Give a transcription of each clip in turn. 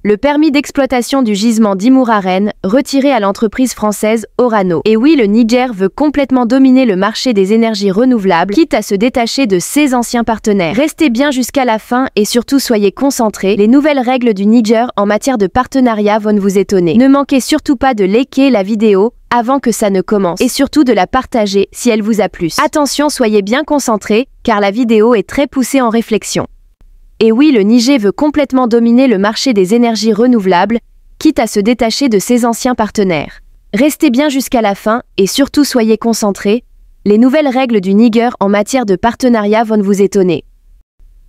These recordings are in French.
le permis d'exploitation du gisement d'Imouraren retiré à l'entreprise française Orano. Et oui, le Niger veut complètement dominer le marché des énergies renouvelables, quitte à se détacher de ses anciens partenaires. Restez bien jusqu'à la fin et surtout soyez concentrés. Les nouvelles règles du Niger en matière de partenariat vont vous étonner. Ne manquez surtout pas de liker la vidéo avant que ça ne commence et surtout de la partager si elle vous a plu. Attention, soyez bien concentrés car la vidéo est très poussée en réflexion. Et oui, le Niger veut complètement dominer le marché des énergies renouvelables, quitte à se détacher de ses anciens partenaires. Restez bien jusqu'à la fin et surtout soyez concentrés. Les nouvelles règles du Niger en matière de partenariat vont vous étonner.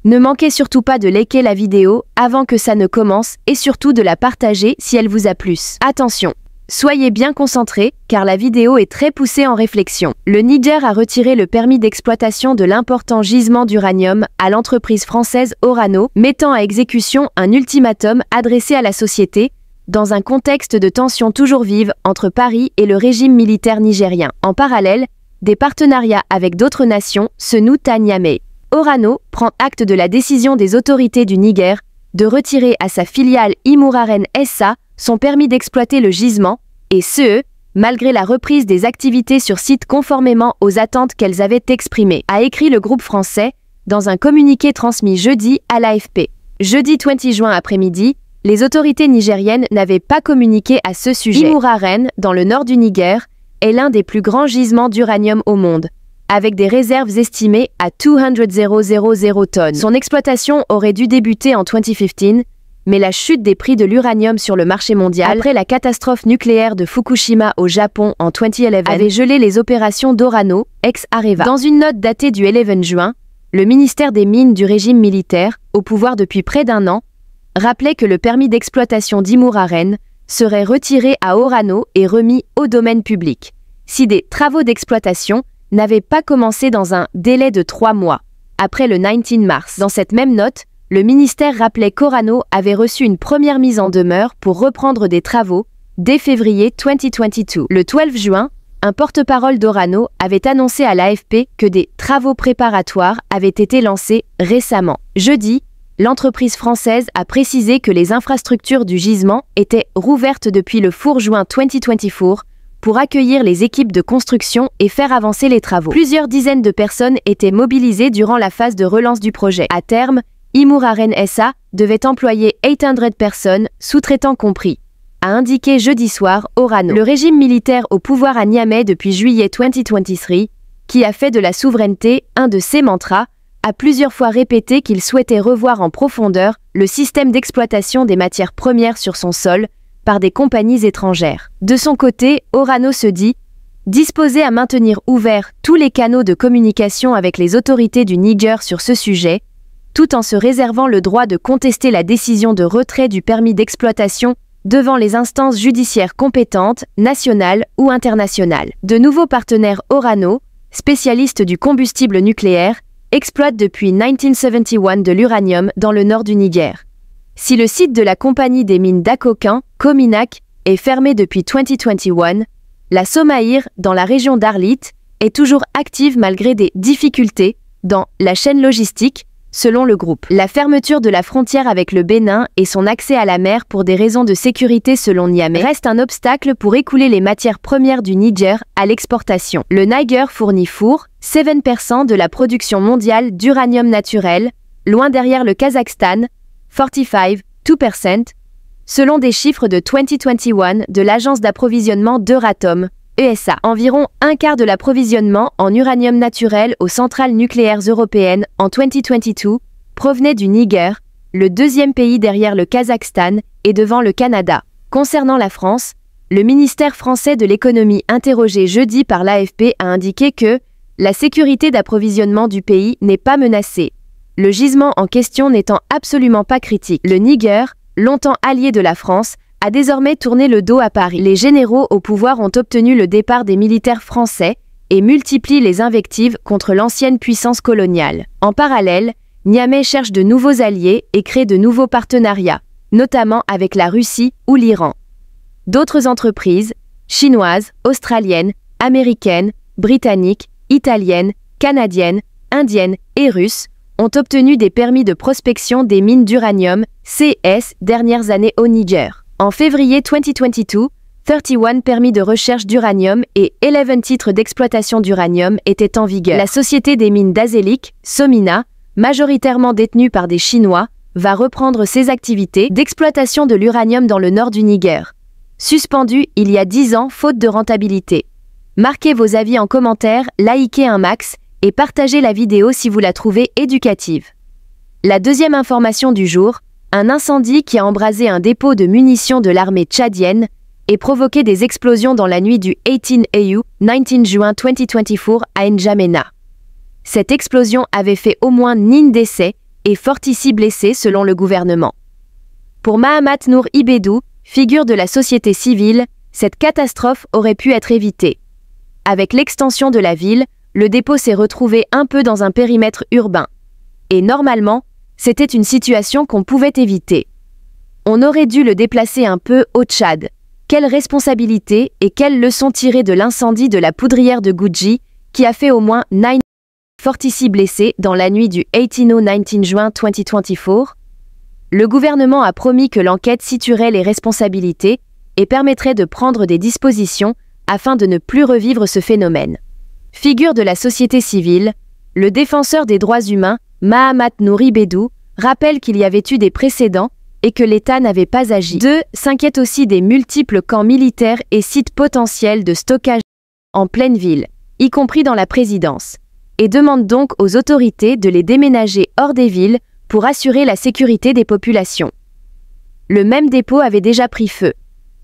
Ne manquez surtout pas de liker la vidéo avant que ça ne commence et surtout de la partager si elle vous a plu. Attention, soyez bien concentrés car la vidéo est très poussée en réflexion. Le Niger a retiré le permis d'exploitation de l'important gisement d'uranium à l'entreprise française Orano, mettant à exécution un ultimatum adressé à la société dans un contexte de tensions toujours vives entre Paris et le régime militaire nigérien. En parallèle, des partenariats avec d'autres nations se nouent à Niamey. Orano prend acte de la décision des autorités du Niger de retirer à sa filiale Imouraren SA son permis d'exploiter le gisement, et ce, malgré la reprise des activités sur site conformément aux attentes qu'elles avaient exprimées, a écrit le groupe français dans un communiqué transmis jeudi à l'AFP. Jeudi 20 juin après-midi, les autorités nigériennes n'avaient pas communiqué à ce sujet. Imouraren, dans le nord du Niger, est l'un des plus grands gisements d'uranium au monde, avec des réserves estimées à 200,000 tonnes. Son exploitation aurait dû débuter en 2015, mais la chute des prix de l'uranium sur le marché mondial après la catastrophe nucléaire de Fukushima au Japon en 2011 avait gelé les opérations d'Orano, ex-Areva. Dans une note datée du 11 juin, le ministère des Mines du régime militaire, au pouvoir depuis près d'un an, rappelait que le permis d'exploitation d'Imouraren serait retiré à Orano et remis au domaine public, si des travaux d'exploitation n'avaient pas commencé dans un délai de 3 mois, après le 19 mars. Dans cette même note, le ministère rappelait qu'Orano avait reçu une première mise en demeure pour reprendre des travaux dès février 2022. Le 12 juin, un porte-parole d'Orano avait annoncé à l'AFP que des travaux préparatoires avaient été lancés récemment. Jeudi, l'entreprise française a précisé que les infrastructures du gisement étaient rouvertes depuis le 4 juin 2024 pour accueillir les équipes de construction et faire avancer les travaux. Plusieurs dizaines de personnes étaient mobilisées durant la phase de relance du projet. À terme, Imouraren SA devait employer 800 personnes, sous-traitants compris, a indiqué jeudi soir Orano. Le régime militaire au pouvoir à Niamey depuis juillet 2023, qui a fait de la souveraineté un de ses mantras, a plusieurs fois répété qu'il souhaitait revoir en profondeur le système d'exploitation des matières premières sur son sol par des compagnies étrangères. De son côté, Orano se dit disposé à maintenir ouverts tous les canaux de communication avec les autorités du Niger sur ce sujet, tout en se réservant le droit de contester la décision de retrait du permis d'exploitation devant les instances judiciaires compétentes, nationales ou internationales. De nouveaux partenaires Orano, spécialistes du combustible nucléaire, exploitent depuis 1971 de l'uranium dans le nord du Niger. Si le site de la compagnie des mines d'Akokin, Cominac, est fermé depuis 2021, la Somaïr, dans la région d'Arlit, est toujours active malgré des difficultés dans la chaîne logistique, selon le groupe. La fermeture de la frontière avec le Bénin et son accès à la mer pour des raisons de sécurité selon Niamey reste un obstacle pour écouler les matières premières du Niger à l'exportation. Le Niger fournit 7% de la production mondiale d'uranium naturel, loin derrière le Kazakhstan, 2%, selon des chiffres de 2021 de l'agence d'approvisionnement d'Euratom, ESA. Environ un quart de l'approvisionnement en uranium naturel aux centrales nucléaires européennes en 2022 provenait du Niger, le deuxième pays derrière le Kazakhstan et devant le Canada. Concernant la France, le ministère français de l'économie interrogé jeudi par l'AFP a indiqué que la sécurité d'approvisionnement du pays n'est pas menacée, le gisement en question n'étant absolument pas critique. Le Niger, longtemps allié de la France, a désormais tourné le dos à Paris. Les généraux au pouvoir ont obtenu le départ des militaires français et multiplient les invectives contre l'ancienne puissance coloniale. En parallèle, Niamey cherche de nouveaux alliés et crée de nouveaux partenariats, notamment avec la Russie ou l'Iran. D'autres entreprises, chinoises, australiennes, américaines, britanniques, italiennes, canadiennes, indiennes et russes, ont obtenu des permis de prospection des mines d'uranium, CS, dernières années au Niger. En février 2022, 31 permis de recherche d'uranium et 11 titres d'exploitation d'uranium étaient en vigueur. La société des mines d'Azélik, Somina, majoritairement détenue par des Chinois, va reprendre ses activités d'exploitation de l'uranium dans le nord du Niger. Suspendu il y a 10 ans faute de rentabilité. Marquez vos avis en commentaire, likez un max et partagez la vidéo si vous la trouvez éducative. La deuxième information du jour, un incendie qui a embrasé un dépôt de munitions de l'armée tchadienne et provoqué des explosions dans la nuit du 18 AU, 19 juin 2024 à N'Djamena. Cette explosion avait fait au moins 9 décès et fortici blessés selon le gouvernement. Pour Mahamat Nour Ibedou, figure de la société civile, cette catastrophe aurait pu être évitée. Avec l'extension de la ville, le dépôt s'est retrouvé un peu dans un périmètre urbain. Et normalement, c'était une situation qu'on pouvait éviter. On aurait dû le déplacer un peu au Tchad. Quelle responsabilité et quelles leçons tirées de l'incendie de la poudrière de Gouji, qui a fait au moins 9 fortici blessés dans la nuit du 18-19 juin 2024? Le gouvernement a promis que l'enquête situerait les responsabilités et permettrait de prendre des dispositions afin de ne plus revivre ce phénomène. Figure de la société civile, le défenseur des droits humains, Mahamat Nour Ibedou, rappelle qu'il y avait eu des précédents et que l'État n'avait pas agi. 2. S'inquiète aussi des multiples camps militaires et sites potentiels de stockage en pleine ville, y compris dans la présidence, et demande donc aux autorités de les déménager hors des villes pour assurer la sécurité des populations. Le même dépôt avait déjà pris feu.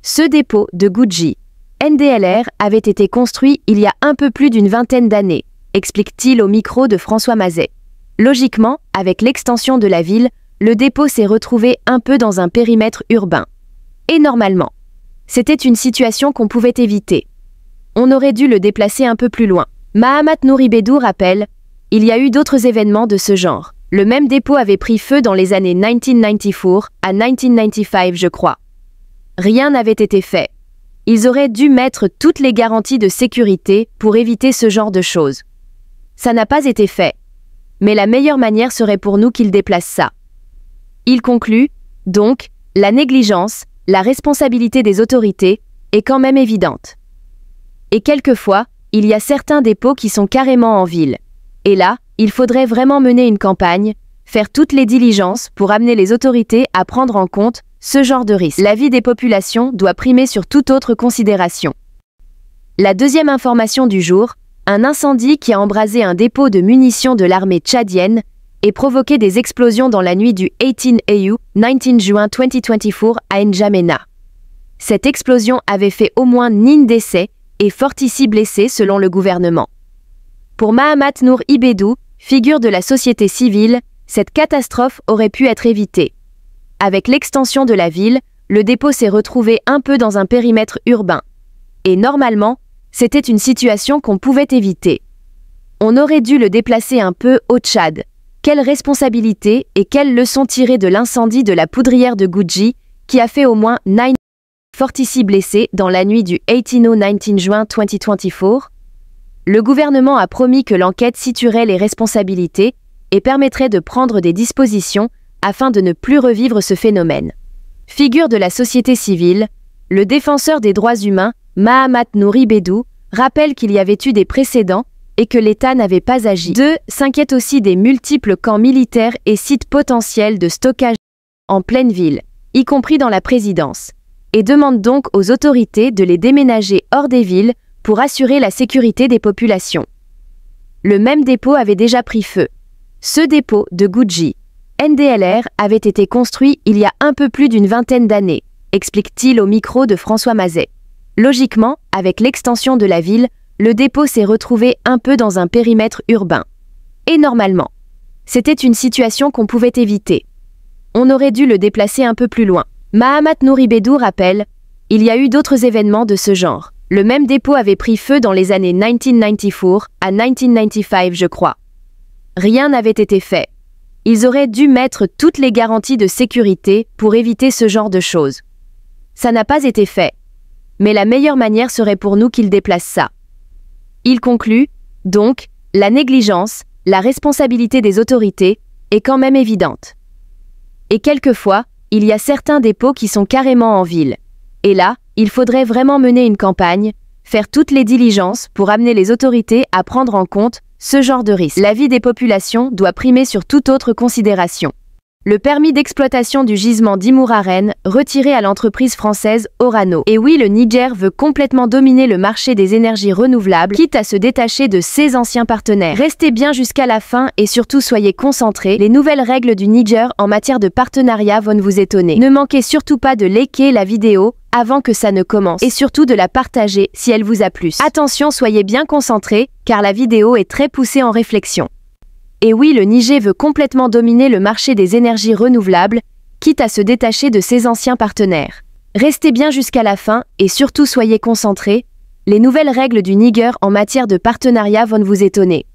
Ce dépôt de Gouji, NDLR, avait été construit il y a un peu plus d'une vingtaine d'années, explique-t-il au micro de François Mazet. Logiquement, avec l'extension de la ville, le dépôt s'est retrouvé un peu dans un périmètre urbain. Et normalement, c'était une situation qu'on pouvait éviter. On aurait dû le déplacer un peu plus loin. Mahamat Nour Ibedou rappelle, il y a eu d'autres événements de ce genre. Le même dépôt avait pris feu dans les années 1994 à 1995, je crois. Rien n'avait été fait. Ils auraient dû mettre toutes les garanties de sécurité pour éviter ce genre de choses. Ça n'a pas été fait. Mais la meilleure manière serait pour nous qu'ils déplacent ça. Il conclut, donc, la négligence, la responsabilité des autorités, est quand même évidente. Et quelquefois, il y a certains dépôts qui sont carrément en ville. Et là, il faudrait vraiment mener une campagne, faire toutes les diligences pour amener les autorités à prendre en compte ce genre de risque. La vie des populations doit primer sur toute autre considération. La deuxième information du jour, un incendie qui a embrasé un dépôt de munitions de l'armée tchadienne et provoqué des explosions dans la nuit du 18 AU, 19 juin 2024 à N'Djamena. Cette explosion avait fait au moins 9 décès et fortici blessés selon le gouvernement. Pour Mahamat Nour Ibedou, figure de la société civile, cette catastrophe aurait pu être évitée. Avec l'extension de la ville, le dépôt s'est retrouvé un peu dans un périmètre urbain. Et normalement, c'était une situation qu'on pouvait éviter. On aurait dû le déplacer un peu au Tchad. Quelle responsabilité et quelles leçons tirées de l'incendie de la poudrière de Gouji, qui a fait au moins 9 fortici blessés dans la nuit du 18-19 juin 2024? Le gouvernement a promis que l'enquête situerait les responsabilités et permettrait de prendre des dispositions afin de ne plus revivre ce phénomène. Figure de la société civile, le défenseur des droits humains, Mahamat Nour Ibedou, rappelle qu'il y avait eu des précédents et que l'État n'avait pas agi. 2. S'inquiète aussi des multiples camps militaires et sites potentiels de stockage en pleine ville, y compris dans la présidence, et demande donc aux autorités de les déménager hors des villes pour assurer la sécurité des populations. Le même dépôt avait déjà pris feu. Ce dépôt de Gouji, NDLR, avait été construit il y a un peu plus d'une vingtaine d'années, explique-t-il au micro de François Mazet. Logiquement, avec l'extension de la ville, le dépôt s'est retrouvé un peu dans un périmètre urbain. Et normalement, c'était une situation qu'on pouvait éviter. On aurait dû le déplacer un peu plus loin. Mahamat Nour Ibedou rappelle, il y a eu d'autres événements de ce genre. Le même dépôt avait pris feu dans les années 1994 à 1995, je crois. Rien n'avait été fait. Ils auraient dû mettre toutes les garanties de sécurité pour éviter ce genre de choses. Ça n'a pas été fait. Mais la meilleure manière serait pour nous qu'ils déplacent ça. Il conclut, donc, la négligence, la responsabilité des autorités, est quand même évidente. Et quelquefois, il y a certains dépôts qui sont carrément en ville. Et là, il faudrait vraiment mener une campagne, faire toutes les diligences pour amener les autorités à prendre en compte ce genre de risque. La vie des populations doit primer sur toute autre considération. Le permis d'exploitation du gisement d'Imouraren, retiré à l'entreprise française Orano. Et oui, le Niger veut complètement dominer le marché des énergies renouvelables, quitte à se détacher de ses anciens partenaires. Restez bien jusqu'à la fin et surtout soyez concentrés. Les nouvelles règles du Niger en matière de partenariat vont vous étonner. Ne manquez surtout pas de liker la vidéo avant que ça ne commence et surtout de la partager si elle vous a plu. Attention, soyez bien concentrés car la vidéo est très poussée en réflexion. Et oui, le Niger veut complètement dominer le marché des énergies renouvelables, quitte à se détacher de ses anciens partenaires. Restez bien jusqu'à la fin et surtout soyez concentrés. Les nouvelles règles du Niger en matière de partenariat vont vous étonner.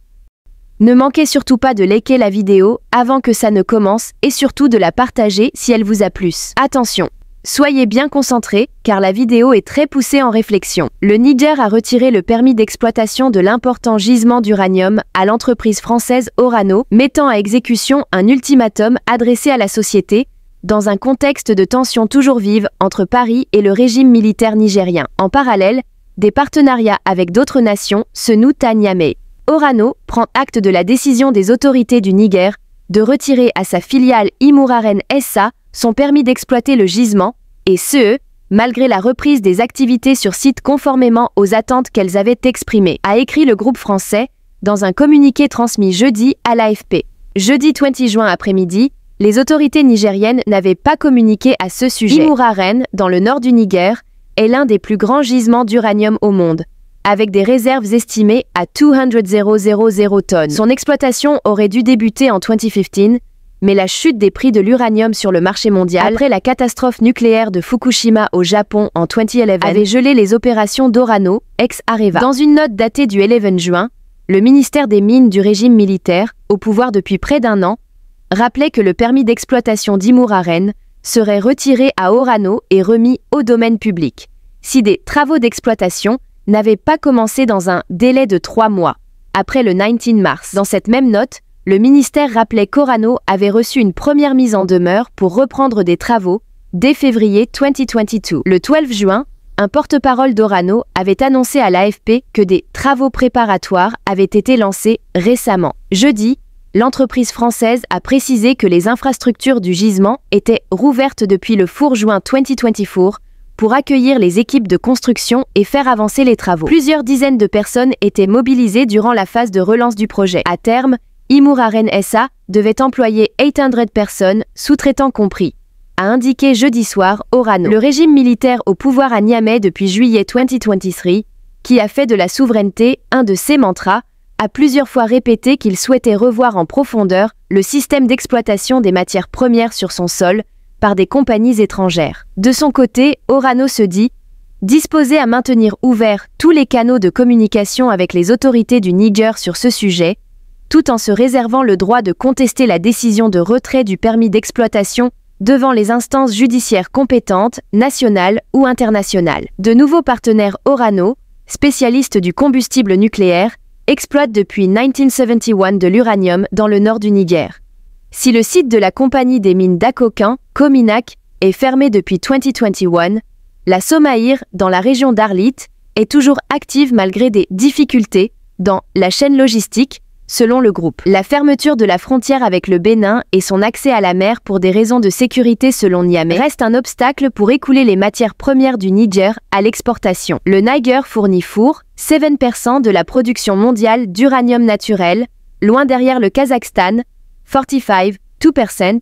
Ne manquez surtout pas de liker la vidéo avant que ça ne commence et surtout de la partager si elle vous a plu. Attention, soyez bien concentrés car la vidéo est très poussée en réflexion. Le Niger a retiré le permis d'exploitation de l'important gisement d'uranium à l'entreprise française Orano, mettant à exécution un ultimatum adressé à la société dans un contexte de tensions toujours vives entre Paris et le régime militaire nigérien. En parallèle, des partenariats avec d'autres nations se nouent à Niamey. Orano prend acte de la décision des autorités du Niger de retirer à sa filiale Imouraren SA son permis d'exploiter le gisement, et ce, malgré la reprise des activités sur site conformément aux attentes qu'elles avaient exprimées, a écrit le groupe français dans un communiqué transmis jeudi à l'AFP. Jeudi 20 juin après-midi, les autorités nigériennes n'avaient pas communiqué à ce sujet. Imouraren, dans le nord du Niger, est l'un des plus grands gisements d'uranium au monde, avec des réserves estimées à 200,000 tonnes. Son exploitation aurait dû débuter en 2015, mais la chute des prix de l'uranium sur le marché mondial après la catastrophe nucléaire de Fukushima au Japon en 2011 avait gelé les opérations d'Orano, ex-Areva. Dans une note datée du 11 juin, le ministère des Mines du régime militaire, au pouvoir depuis près d'un an, rappelait que le permis d'exploitation d'Imouraren serait retiré à Orano et remis au domaine public, si des travaux d'exploitation n'avaient pas commencé dans un délai de 3 mois, après le 19 mars. Dans cette même note, le ministère rappelait qu'Orano avait reçu une première mise en demeure pour reprendre des travaux dès février 2022. Le 12 juin, un porte-parole d'Orano avait annoncé à l'AFP que des travaux préparatoires avaient été lancés récemment. Jeudi, l'entreprise française a précisé que les infrastructures du gisement étaient rouvertes depuis le 4 juin 2024 pour accueillir les équipes de construction et faire avancer les travaux. Plusieurs dizaines de personnes étaient mobilisées durant la phase de relance du projet. À terme, Imouraren SA devait employer 800 personnes, sous-traitants compris, a indiqué jeudi soir Orano. Le régime militaire au pouvoir à Niamey depuis juillet 2023, qui a fait de la souveraineté un de ses mantras, a plusieurs fois répété qu'il souhaitait revoir en profondeur le système d'exploitation des matières premières sur son sol par des compagnies étrangères. De son côté, Orano se dit disposé à maintenir ouverts tous les canaux de communication avec les autorités du Niger sur ce sujet, tout en se réservant le droit de contester la décision de retrait du permis d'exploitation devant les instances judiciaires compétentes, nationales ou internationales. De nouveaux partenaires Orano, spécialistes du combustible nucléaire, exploitent depuis 1971 de l'uranium dans le nord du Niger. Si le site de la compagnie des mines d'Akokan, Cominac, est fermé depuis 2021, la Somaïr, dans la région d'Arlit, est toujours active malgré des difficultés dans la chaîne logistique, selon le groupe. La fermeture de la frontière avec le Bénin et son accès à la mer pour des raisons de sécurité selon Niamey reste un obstacle pour écouler les matières premières du Niger à l'exportation. Le Niger fournit 7% de la production mondiale d'uranium naturel, loin derrière le Kazakhstan, 2%,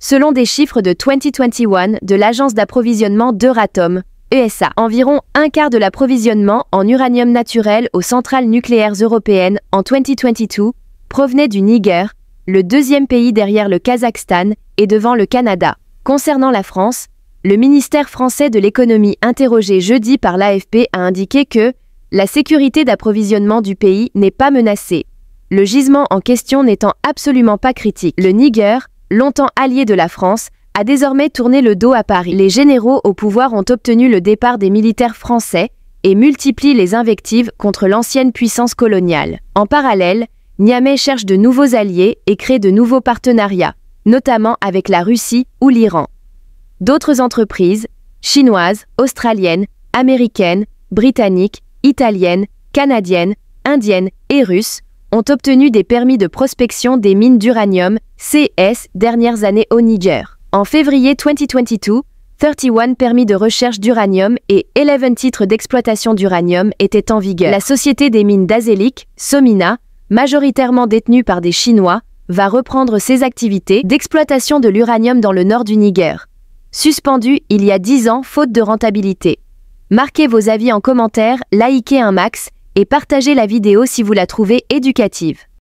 selon des chiffres de 2021 de l'agence d'approvisionnement d'Euratom, ESA. Environ un quart de l'approvisionnement en uranium naturel aux centrales nucléaires européennes en 2022 provenait du Niger, le deuxième pays derrière le Kazakhstan et devant le Canada. Concernant la France, le ministère français de l'économie interrogé jeudi par l'AFP a indiqué que la sécurité d'approvisionnement du pays n'est pas menacée, le gisement en question n'étant absolument pas critique. Le Niger, longtemps allié de la France, a désormais tourné le dos à Paris. Les généraux au pouvoir ont obtenu le départ des militaires français et multiplient les invectives contre l'ancienne puissance coloniale. En parallèle, Niamey cherche de nouveaux alliés et crée de nouveaux partenariats, notamment avec la Russie ou l'Iran. D'autres entreprises, chinoises, australiennes, américaines, britanniques, italiennes, canadiennes, indiennes et russes, ont obtenu des permis de prospection des mines d'uranium, CS, dernières années au Niger. En février 2022, 31 permis de recherche d'uranium et 11 titres d'exploitation d'uranium étaient en vigueur. La société des mines d'Azélik, Somina, majoritairement détenue par des Chinois, va reprendre ses activités d'exploitation de l'uranium dans le nord du Niger. Suspendue il y a 10 ans faute de rentabilité. Marquez vos avis en commentaire, likez un max et partagez la vidéo si vous la trouvez éducative.